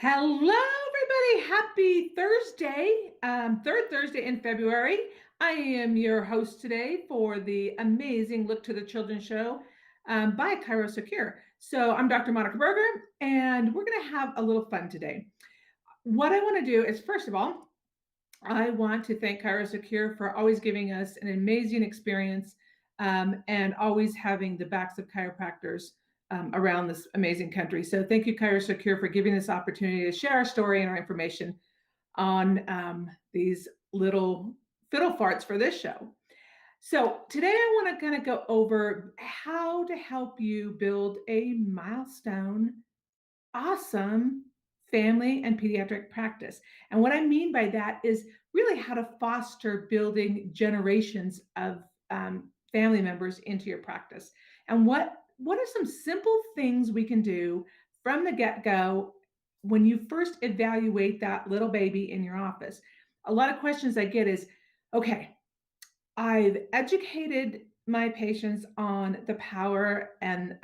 Hello, everybody. Happy Thursday, third Thursday in February. I am your host today for the amazing Look to the Children show by ChiroSecure. So I'm Dr. Monika Buerger, and we're going to have a little fun today. What I want to do is, first of all, I want to thank ChiroSecure for always giving us an amazing experience and always having the backs of chiropractors around this amazing country. So thank you, ChiroSecure, for giving this opportunity to share our story and our information on these little fiddle farts for this show. So today I want to kind of go over how to help you build a milestone awesome family and pediatric practice. And what I mean by that is really how to foster building generations of family members into your practice. And what are some simple things we can do from the get-go when you first evaluate that little baby in your office? A lot of questions I get is, okay, I've educated my patients on the power and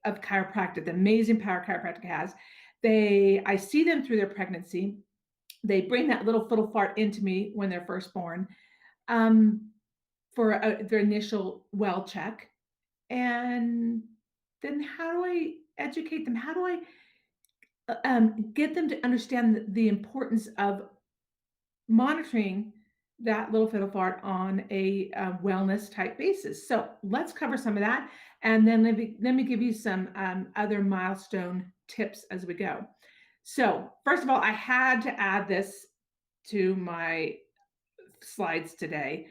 of chiropractic, the amazing power chiropractic has. I see them through their pregnancy. They bring that little fiddle fart into me when they're first born for their initial well check. And then how do I educate them? How do I get them to understand the importance of monitoring that little fiddle fart on a wellness type basis? So let's cover some of that. And then let me give you some other milestone tips as we go. So first of all, I had to add this to my slides today.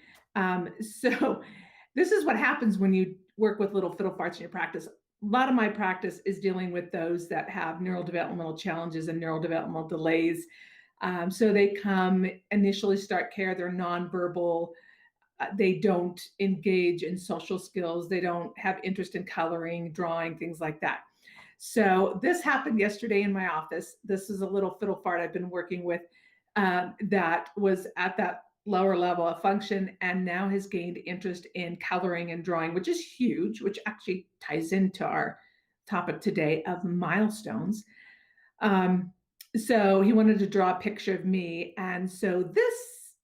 So this is what happens when you work with little fiddle farts in your practice. A lot of my practice is dealing with those that have neurodevelopmental challenges and neurodevelopmental delays. So they come, initially start care, they're nonverbal, they don't engage in social skills, they don't have interest in coloring, drawing, things like that. So this happened yesterday in my office. This is a little fiddle fart I've been working with that was at that lower level of function and now has gained interest in coloring and drawing, which is huge, which actually ties into our topic today of milestones. So he wanted to draw a picture of me. And so this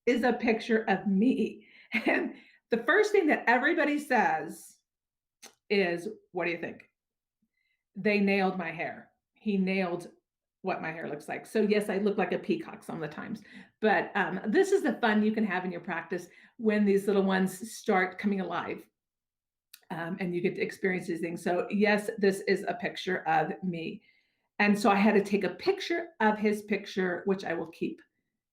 is a picture of me. And the first thing that everybody says is, what do you think? They nailed my hair. He nailed what my hair looks like. So yes, I look like a peacock some of the times. But this is the fun you can have in your practice when these little ones start coming alive. And you get to experience these things. So yes, this is a picture of me. And so I had to take a picture of his picture, which I will keep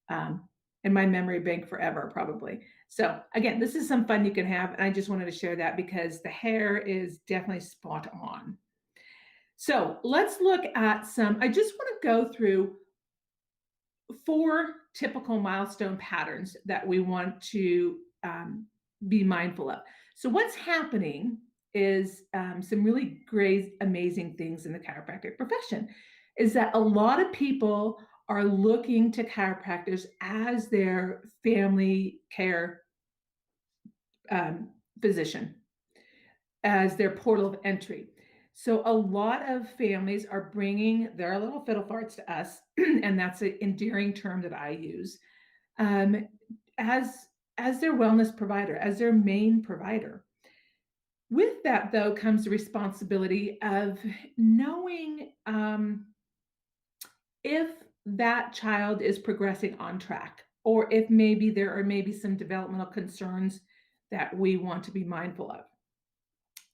in my memory bank forever, probably. So again, this is some fun you can have. And I just wanted to share that because the hair is definitely spot on. So let's look at I just want to go through 4 typical milestone patterns that we want to be mindful of. So what's happening is some really great, amazing things in the chiropractic profession is that a lot of people are looking to chiropractors as their family care physician, as their portal of entry. So a lot of families are bringing their little fiddle farts to us, and that's an endearing term that I use, as their wellness provider, as their main provider. With that, though, comes the responsibility of knowing if that child is progressing on track, or if maybe there are maybe some developmental concerns that we want to be mindful of.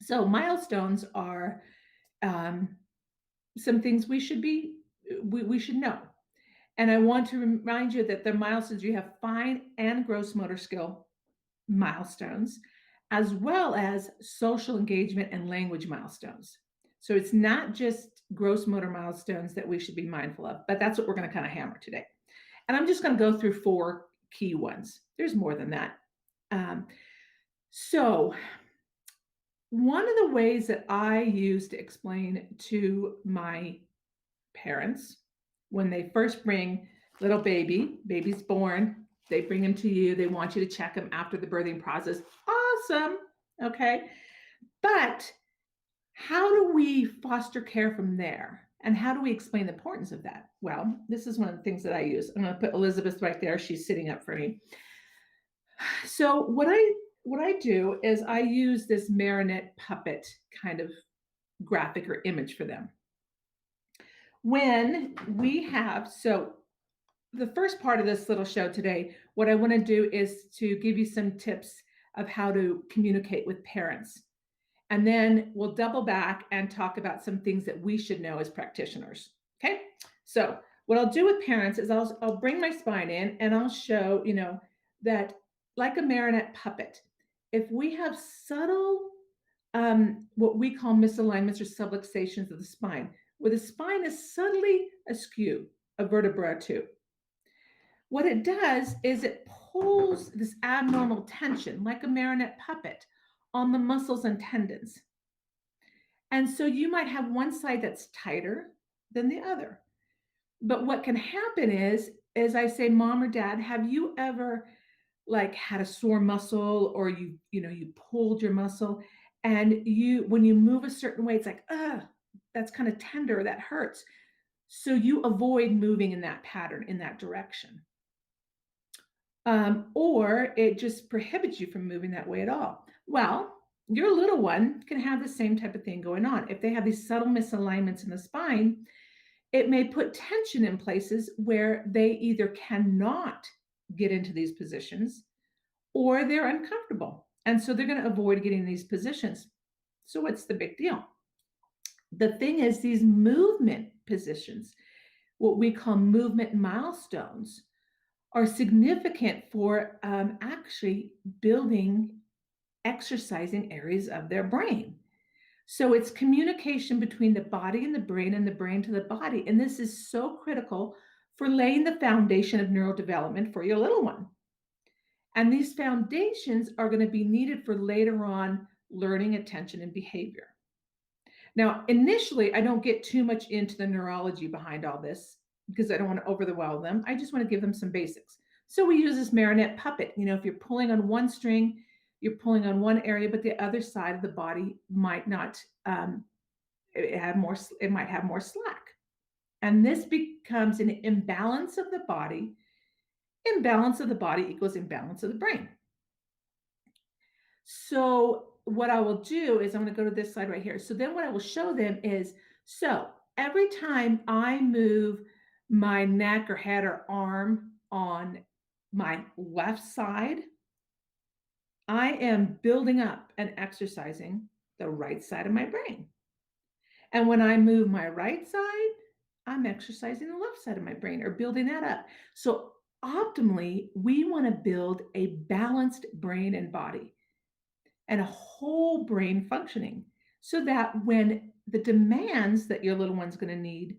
So milestones are some things we should know. And I want to remind you that the milestones, you have fine and gross motor skill milestones, as well as social engagement and language milestones. So it's not just gross motor milestones that we should be mindful of, but that's what we're going to kind of hammer today. And I'm just going to go through 4 key ones. There's more than that. So one of the ways that I use to explain to my parents when they first bring little baby's born, they bring him to you, they want you to check him after the birthing process. Awesome. Okay. But how do we foster care from there? And how do we explain the importance of that? Well, this is one of the things that I use. I'm going to put Elizabeth right there. She's sitting up for me. So what I do is I use this marionette puppet kind of graphic or image for them. When we have, so the first part of this little show today, what I want to do is to give you some tips of how to communicate with parents. And then we'll double back and talk about some things that we should know as practitioners. Okay. So what I'll do with parents is I'll bring my spine in and I'll show, that like a marionette puppet, if we have subtle, what we call misalignments or subluxations of the spine, where the spine is subtly askew, a vertebra or two, what it does is it pulls this abnormal tension like a marionette puppet on the muscles and tendons. And so you might have one side that's tighter than the other. But what can happen is, as I say, mom or dad, have you ever like had a sore muscle, or you pulled your muscle, and when you move a certain way, it's like, that's kind of tender, that hurts. So you avoid moving in that pattern, in that direction. Or it just prohibits you from moving that way at all. Well, your little one can have the same type of thing going on. If they have these subtle misalignments in the spine, it may put tension in places where they either cannot get into these positions or they're uncomfortable. And so they're going to avoid getting these positions. So what's the big deal? The thing is, these movement positions, what we call movement milestones, are significant for actually building, exercising areas of their brain. So it's communication between the body and the brain to the body. And this is so critical for laying the foundation of neurodevelopment for your little one. And these foundations are going to be needed for later on learning, attention, and behavior. Now, initially, I don't get too much into the neurology behind all this because I don't want to overwhelm them. I just want to give them some basics. So we use this marionette puppet. If you're pulling on one string, you're pulling on one area, but the other side of the body might not have more. It might have more slack, and this becomes an imbalance of the body. Imbalance of the body equals imbalance of the brain. So what I will do is I'm going to go to this slide right here. So then what I will show them is, so every time I move my neck or head or arm on my left side, I am building up and exercising the right side of my brain. And when I move my right side, I'm exercising the left side of my brain or building that up. So optimally, we want to build a balanced brain and body and a whole brain functioning, so that when the demands that your little one's going to need,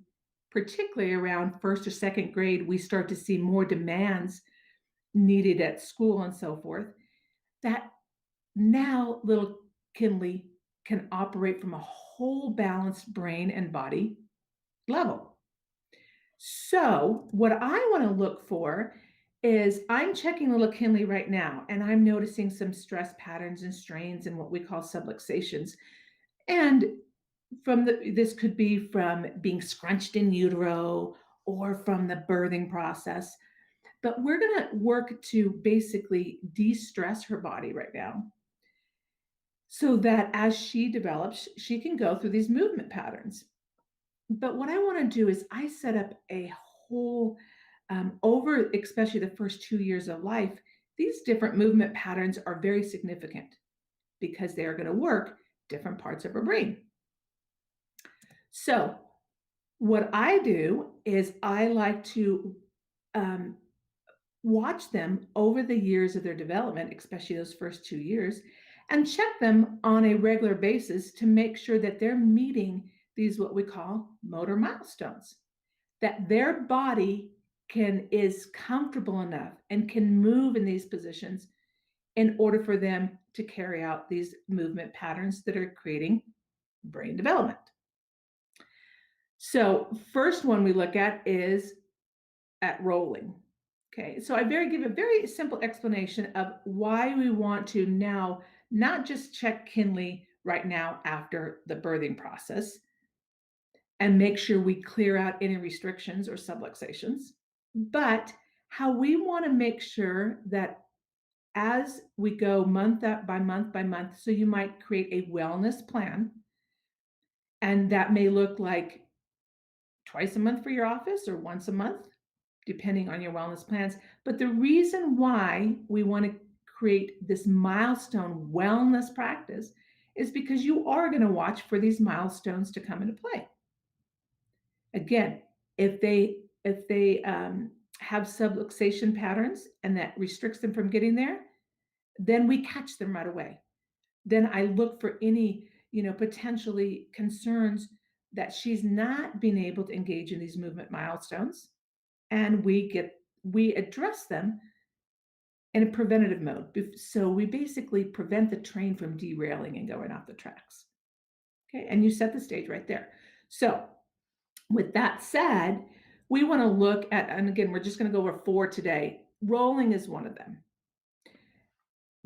particularly around first or second grade, we start to see more demands needed at school and so forth, that now little Kinley can operate from a whole balanced brain and body level. So what I want to look for is, I'm checking little Kinley right now, and I'm noticing some stress patterns and strains and what we call subluxations. And this could be from being scrunched in utero or from the birthing process. But we're going to work to basically de-stress her body right now, so that as she develops, she can go through these movement patterns. But what I want to do is I set up a whole, over especially the first 2 years of life, these different movement patterns are very significant because they are going to work different parts of her brain. So what I do is I like to watch them over the years of their development, especially those first 2 years, and check them on a regular basis to make sure that they're meeting these what we call motor milestones, that their body is comfortable enough and can move in these positions in order for them to carry out these movement patterns that are creating brain development. So first one we look at is at rolling. Okay, so I give a very simple explanation of why we want to now not just check Kinley right now after the birthing process and make sure we clear out any restrictions or subluxations. But how we want to make sure that as we go month by month, so you might create a wellness plan, and that may look like twice a month for your office or once a month, depending on your wellness plans. But the reason why we want to create this milestone wellness practice is because you are going to watch for these milestones to come into play. Again, if they have subluxation patterns and that restricts them from getting there, then we catch them right away. Then I look for any, potentially concerns that she's not being able to engage in these movement milestones, and we address them in a preventative mode. So we basically prevent the train from derailing and going off the tracks. Okay, and you set the stage right there. So with that said, we want to look at, and again, we're just going to go over 4 today. Rolling is one of them.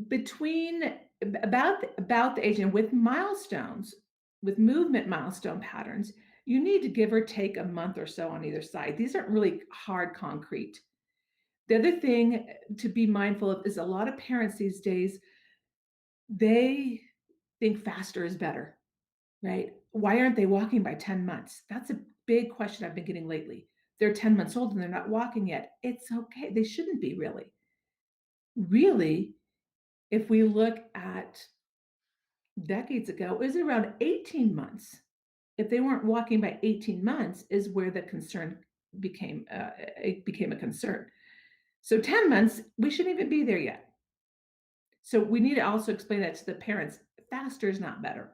Between about the age, and with milestones, with movement milestone patterns, you need to give or take a month or so on either side. These aren't really hard concrete. The other thing to be mindful of is a lot of parents these days, they think faster is better, right? Why aren't they walking by 10 months? That's a big question I've been getting lately. They're 10 months old and they're not walking yet. It's okay. They shouldn't be really. Really, if we look at decades ago, it was around 18 months. If they weren't walking by 18 months is where the concern became a concern. So 10 months, we shouldn't even be there yet. So we need to also explain that to the parents. Faster is not better.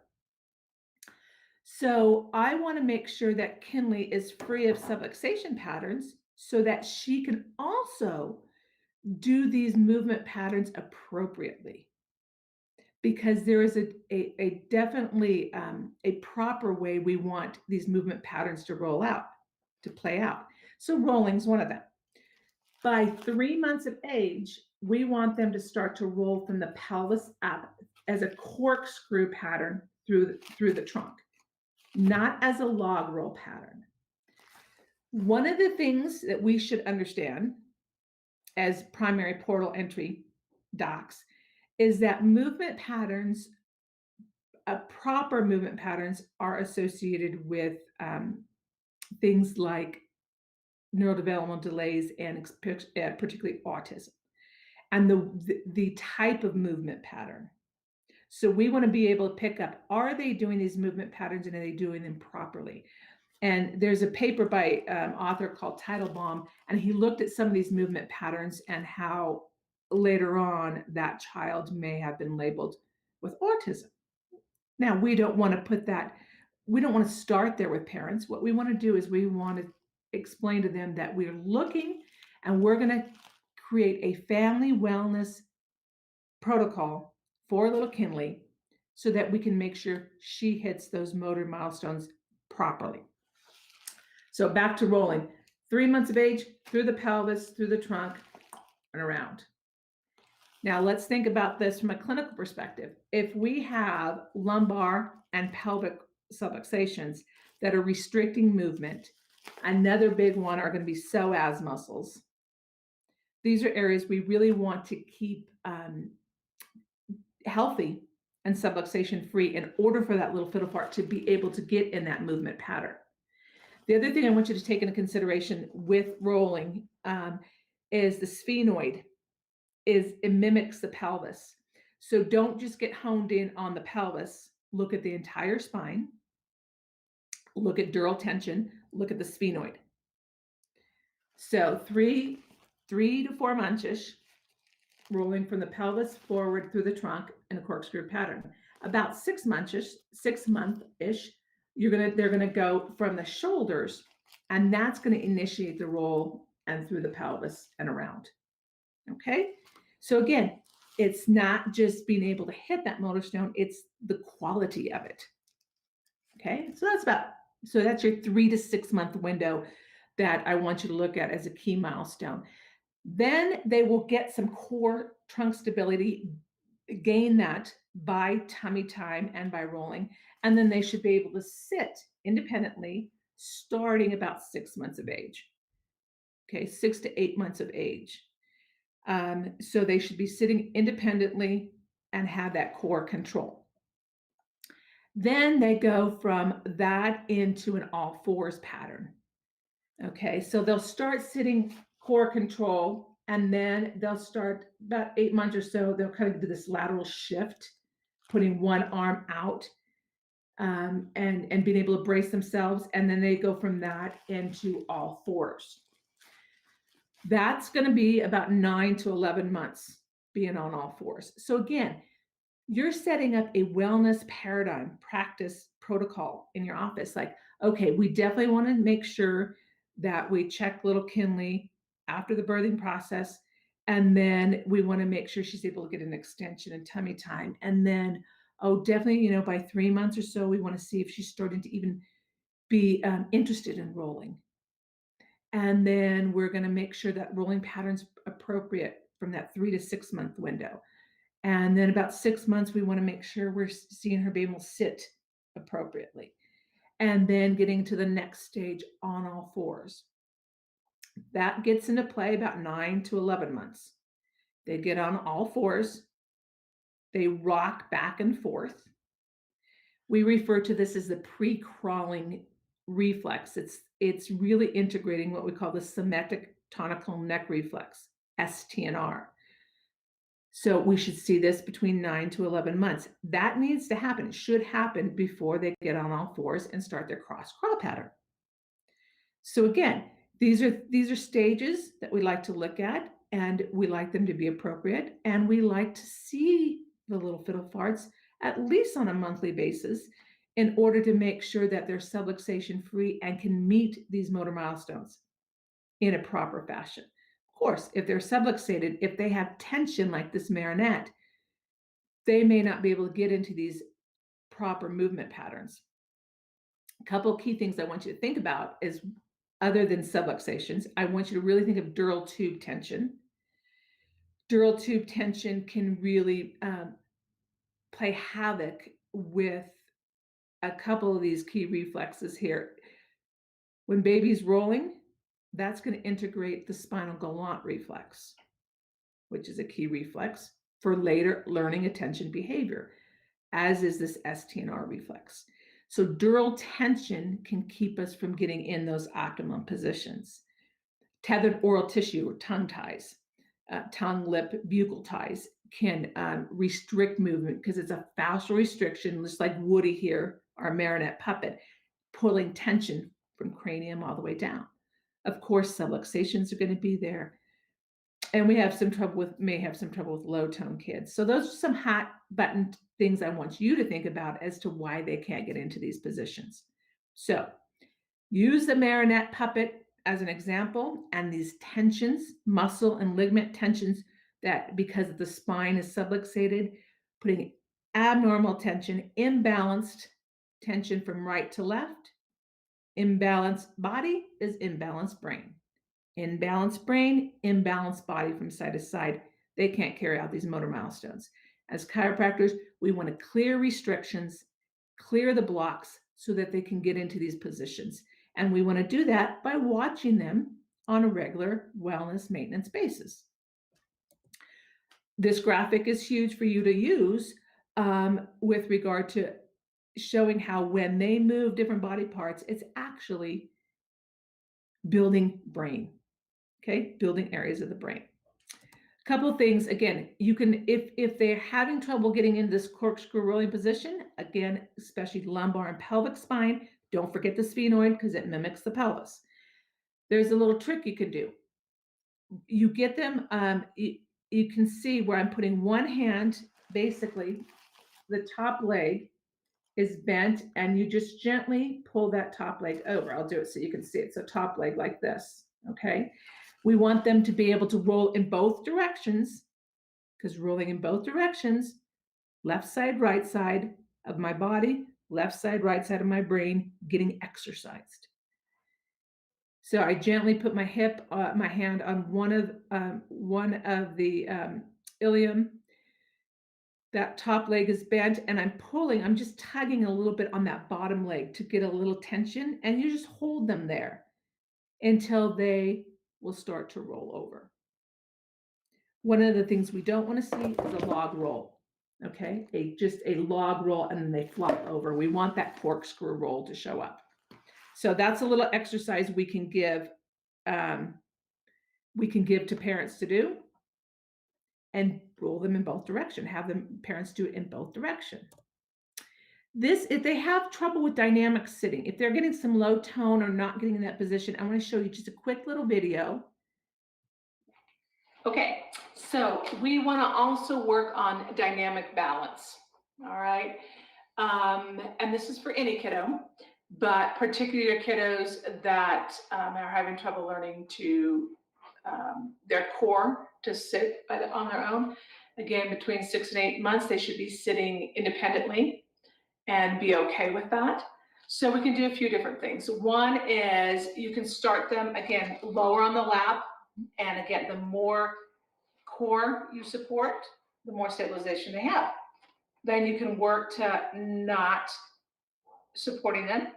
So I want to make sure that Kinley is free of subluxation patterns so that she can also do these movement patterns appropriately. Because there is a definitely a proper way we want these movement patterns to roll out, to play out. So rolling is one of them. By 3 months of age, we want them to start to roll from the pelvis up as a corkscrew pattern through the trunk, not as a log roll pattern. One of the things that we should understand as primary portal entry docs is that movement patterns, proper movement patterns, are associated with things like neurodevelopmental delays and particularly autism, and the type of movement pattern. So we want to be able to pick up, are they doing these movement patterns and are they doing them properly? And there's a paper by author called Teitelbaum, and he looked at some of these movement patterns and how later on that child may have been labeled with autism. Now, we don't want to start there with parents. What we want to do is we want to explain to them that we're looking and we're going to create a family wellness protocol for little Kinley so that we can make sure she hits those motor milestones properly. So back to rolling. 3 months of age, through the pelvis, through the trunk, and around. Now let's think about this from a clinical perspective. If we have lumbar and pelvic subluxations that are restricting movement, another big one are going to be psoas muscles. These are areas we really want to keep healthy and subluxation free in order for that little fiddle part to be able to get in that movement pattern. The other thing I want you to take into consideration with rolling is the sphenoid. It mimics the pelvis. So don't just get honed in on the pelvis. Look at the entire spine. Look at dural tension. Look at the sphenoid. So 3 to 4 months-ish, rolling from the pelvis forward through the trunk in a corkscrew pattern. About 6 month-ish, they're gonna go from the shoulders, and that's gonna initiate the roll and through the pelvis and around. Okay, so again, it's not just being able to hit that motor stone, it's the quality of it. Okay, so that's your 3 to 6 month window that I want you to look at as a key milestone. Then they will get some core trunk stability, gain that by tummy time and by rolling, and then they should be able to sit independently starting about 6 months of age. Okay, 6 to 8 months of age. So they should be sitting independently and have that core control. Then they go from that into an all fours pattern. Okay, so they'll start sitting core control, and then they'll start about 8 months or so, they'll kind of do this lateral shift, putting one arm out, and being able to brace themselves. And then they go from that into all fours. That's going to be about 9 to 11 months being on all fours. So again, you're setting up a wellness paradigm practice protocol in your office. Like, okay, we definitely want to make sure that we check little Kinley after the birthing process. And then we want to make sure she's able to get an extension and tummy time. And then, oh, definitely, by 3 months or so, we want to see if she's starting to even be interested in rolling. And then we're going to make sure that rolling pattern's appropriate from that 3 to 6 month window. And then about 6 months, we want to make sure we're seeing her be able to sit appropriately. And then getting to the next stage on all fours. That gets into play about 9 to 11 months. They get on all fours. They rock back and forth. We refer to this as the pre-crawling reflex. It's really integrating what we call the symmetric tonical neck reflex, STNR. So we should see this between 9 to 11 months. That needs to happen. It should happen before they get on all fours and start their cross crawl pattern. So again, these are stages that we like to look at, and we like them to be appropriate, and we like to see the little fiddle farts at least on a monthly basis in order to make sure that they're subluxation free and can meet these motor milestones in a proper fashion. Of course, if they're subluxated, if they have tension like this marionette, they may not be able to get into these proper movement patterns. A couple of key things I want you to think about is, other than subluxations, I want you to really think of dural tube tension. Dural tube tension can really play havoc with a couple of these key reflexes here. When baby's rolling, that's going to integrate the spinal galant reflex, which is a key reflex for later learning attention behavior, as is this STNR reflex. So dural tension can keep us from getting in those optimum positions. Tethered oral tissue or tongue ties, tongue, lip, buccal ties can restrict movement because it's a fascial restriction, just like Woody here, our marionette puppet, pulling tension from cranium all the way down. Of course, subluxations are going to be there. And we may have some trouble with low tone kids. So those are some hot button things I want you to think about as to why they can't get into these positions. So use the marionette puppet as an example, and these tensions, muscle and ligament tensions, that because the spine is subluxated, putting abnormal tension, imbalanced tension from right to left. Imbalanced body is imbalanced brain. Imbalanced brain, imbalanced body from side to side. They can't carry out these motor milestones. As chiropractors, we want to clear restrictions, clear the blocks so that they can get into these positions. And we want to do that by watching them on a regular wellness maintenance basis. This graphic is huge for you to use with regard to showing how when they move different body parts, it's actually building brain. Okay, building areas of the brain. A couple of things, again, you can, if they're having trouble getting into this corkscrew rolling position, again, especially lumbar and pelvic spine, don't forget the sphenoid because it mimics the pelvis. There's a little trick you can do. You get them, you can see where I'm putting one hand, basically, the top leg is bent, and you just gently pull that top leg over. I'll do it so you can see it. So top leg like this, okay? We want them to be able to roll in both directions, because rolling in both directions, left side, right side of my body, left side, right side of my brain, getting exercised. So I gently put my hand on one of the ilium. That top leg is bent and I'm pulling, I'm just tugging a little bit on that bottom leg to get a little tension, and you just hold them there until they will start to roll over. One of the things we don't want to see is a log roll. Okay, just a log roll and then they flop over. We want that corkscrew roll to show up. So that's a little exercise we can give to parents to do, and roll them in both directions. Have them parents do it in both directions. This, if they have trouble with dynamic sitting, if they're getting some low tone or not getting in that position, I want to show you just a quick little video. Okay, so we want to also work on dynamic balance. All right, and this is for any kiddo, but particularly kiddos that are having trouble learning to their core to sit on their own. Again, between 6 and 8 months, they should be sitting independently and be okay with that. So we can do a few different things. One is you can start them, again, lower on the lap. And again, the more core you support, the more stabilization they have. Then you can work to not supporting them,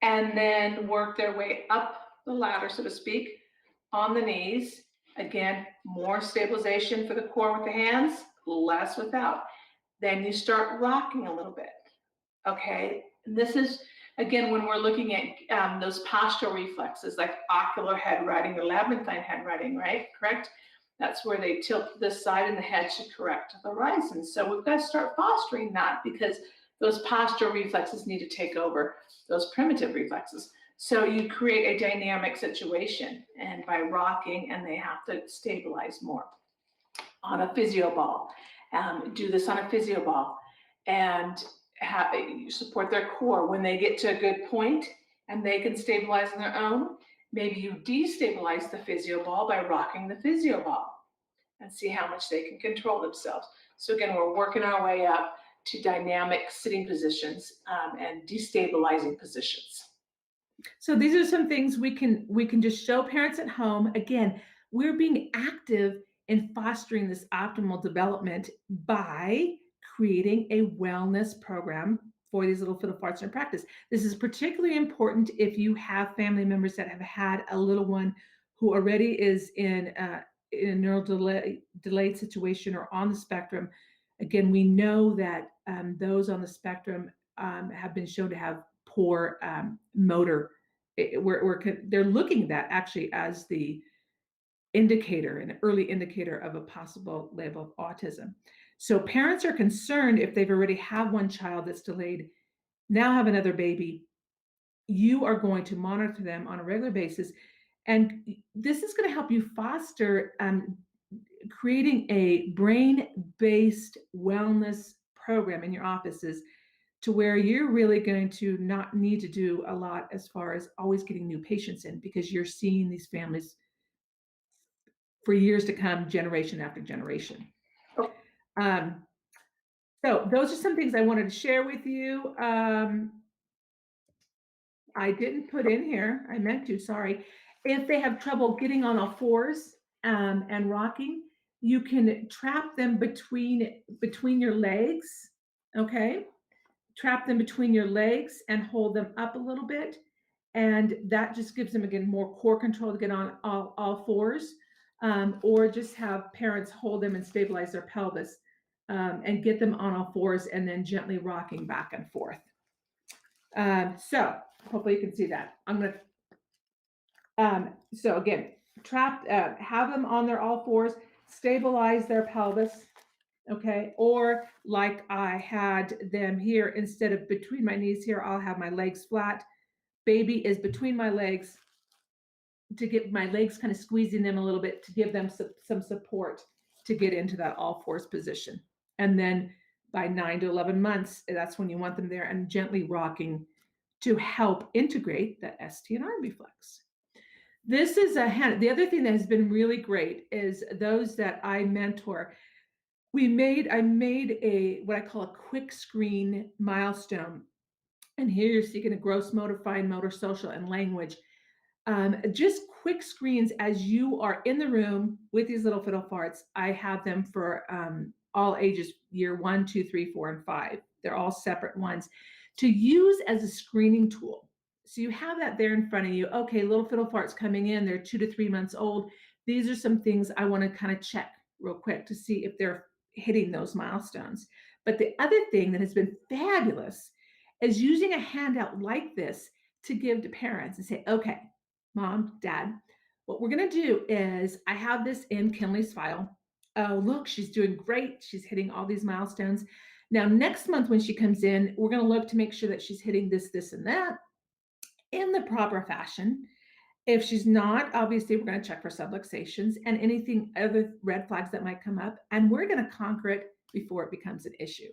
and then work their way up the ladder, so to speak, on the knees. Again, more stabilization for the core with the hands, less without. Then you start rocking a little bit. Okay, and this is, again, when we're looking at those postural reflexes, like ocular head riding or labyrinthine head riding, right? Correct? That's where they tilt to this side and the head should correct to the horizon. So we've got to start fostering that, because those postural reflexes need to take over those primitive reflexes. So you create a dynamic situation, and by rocking, and they have to stabilize more. On a physio ball, do this on a physio ball, and you support their core. When they get to a good point and they can stabilize on their own, maybe you destabilize the physio ball by rocking the physio ball and see how much they can control themselves. So again, we're working our way up to dynamic sitting positions and destabilizing positions. So these are some things we can just show parents at home. Again, we're being active in fostering this optimal development by creating a wellness program for these little fiddle farts in practice. This is particularly important if you have family members that have had a little one who already is in a neural delayed situation or on the spectrum. Again, we know that those on the spectrum have been shown to have poor motor. They're looking at that actually as the indicator, an early indicator of a possible label of autism. So parents are concerned if they've already had one child that's delayed, now have another baby. You are going to monitor them on a regular basis. And this is going to help you foster creating a brain-based wellness program in your offices, to where you're really going to not need to do a lot as far as always getting new patients in, because you're seeing these families for years to come, generation after generation. So those are some things I wanted to share with you. I didn't put in here, I meant to, sorry. If they have trouble getting on all fours and rocking, you can trap them between your legs, okay? Trap them between your legs and hold them up a little bit. And that just gives them, again, more core control to get on all fours. Or just have parents hold them and stabilize their pelvis and get them on all fours, and then gently rocking back and forth. So hopefully you can see that. I'm going to, so again, have them on their all fours, stabilize their pelvis, okay? Or like I had them here, instead of between my knees here, I'll have my legs flat. Baby is between my legs, to get my legs kind of squeezing them a little bit to give them some support to get into that all fours position. And then by 9 to 11 months, that's when you want them there, and gently rocking to help integrate that ST and R reflex. This is the other thing that has been really great is those that I mentor. I made what I call a quick screen milestone. And here you're seeing a gross motor, fine motor, social, and language. Just quick screens as you are in the room with these little fiddle farts. I have them for all ages, year 1, 2, 3, 4, and 5. They're all separate ones to use as a screening tool. So you have that there in front of you. Okay, little fiddle farts coming in. They're 2 to 3 months old. These are some things I want to kind of check real quick to see if they're hitting those milestones. But the other thing that has been fabulous is using a handout like this to give to parents and say, okay, mom, dad, what we're going to do is I have this in Kinley's file. Oh, look, she's doing great. She's hitting all these milestones. Now, next month when she comes in, we're going to look to make sure that she's hitting this, this, and that in the proper fashion. If she's not, obviously, we're going to check for subluxations and anything other red flags that might come up, and we're going to conquer it before it becomes an issue.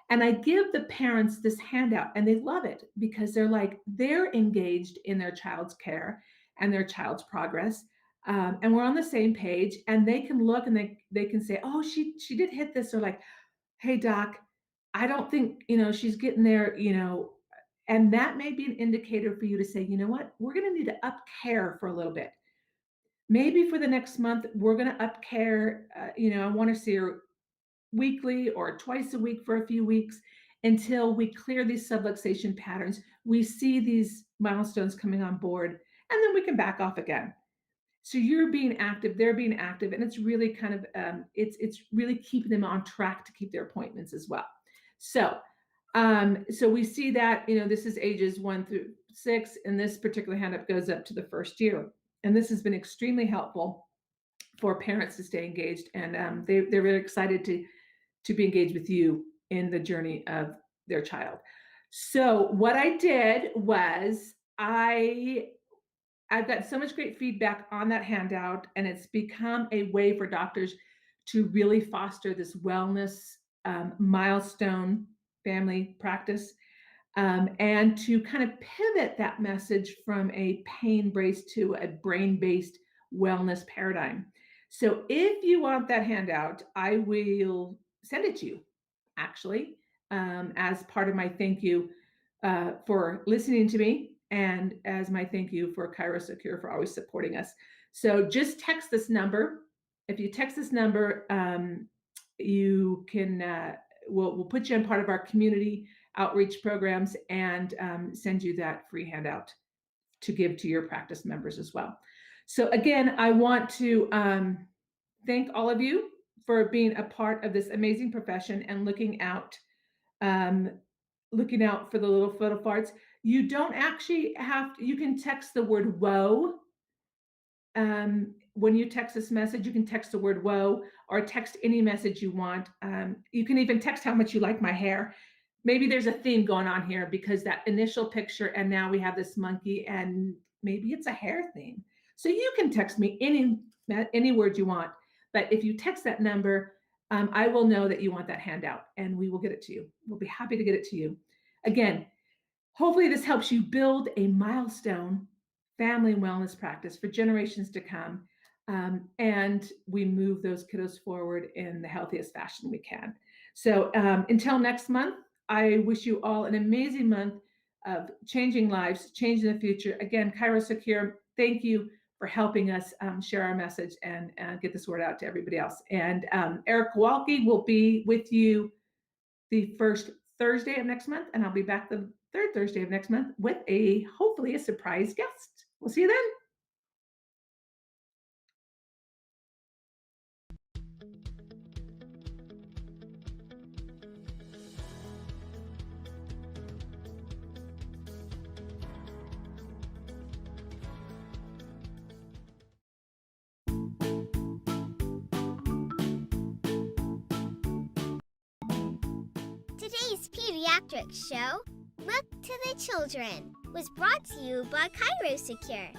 And I give the parents this handout, and they love it because they're like, they're engaged in their child's care and their child's progress. And we're on the same page, and they can look and they can say, oh, she did hit this, or like, hey, doc, I don't think, she's getting there, and that may be an indicator for you to say, you know what, we're going to need to up care for a little bit. Maybe for the next month, we're going to up care. I want to see her weekly or twice a week for a few weeks until we clear these subluxation patterns. We see these milestones coming on board, and then we can back off again. So you're being active, they're being active, and it's really kind of it's really keeping them on track to keep their appointments as well. So we see that this is ages 1 through 6, and this particular handout goes up to the first year, and this has been extremely helpful for parents to stay engaged, and they're really excited to be engaged with you in the journey of their child. So what I did was I've got so much great feedback on that handout, and it's become a way for doctors to really foster this wellness milestone family practice, and to kind of pivot that message from a pain-based to a brain-based wellness paradigm. So if you want that handout, I will send it to you, actually, as part of my thank you for listening to me, and as my thank you for ChiroSecure for always supporting us. So just text this number. If you text this number, you can, we'll put you in part of our community outreach programs and send you that free handout to give to your practice members as well. So again, I want to thank all of you for being a part of this amazing profession and looking out for the little fiddle farts. You don't actually have to, you can text the word whoa. When you text this message, you can text the word whoa, or text any message you want. You can even text how much you like my hair. Maybe there's a theme going on here because that initial picture, and now we have this monkey, and maybe it's a hair theme. So you can text me any word you want. But if you text that number, I will know that you want that handout, and we will get it to you. We'll be happy to get it to you. Again, hopefully this helps you build a milestone family wellness practice for generations to come, and we move those kiddos forward in the healthiest fashion we can. So until next month, I wish you all an amazing month of changing lives, changing the future. Again, ChiroSecure, thank you for helping us share our message and get this word out to everybody else. And Eric Kowalski will be with you the first Thursday of next month, and I'll be back the third Thursday of next month with hopefully a surprise guest. We'll see you then. Today's Pediatric show, Look to the Children, was brought to you by ChiroSecure.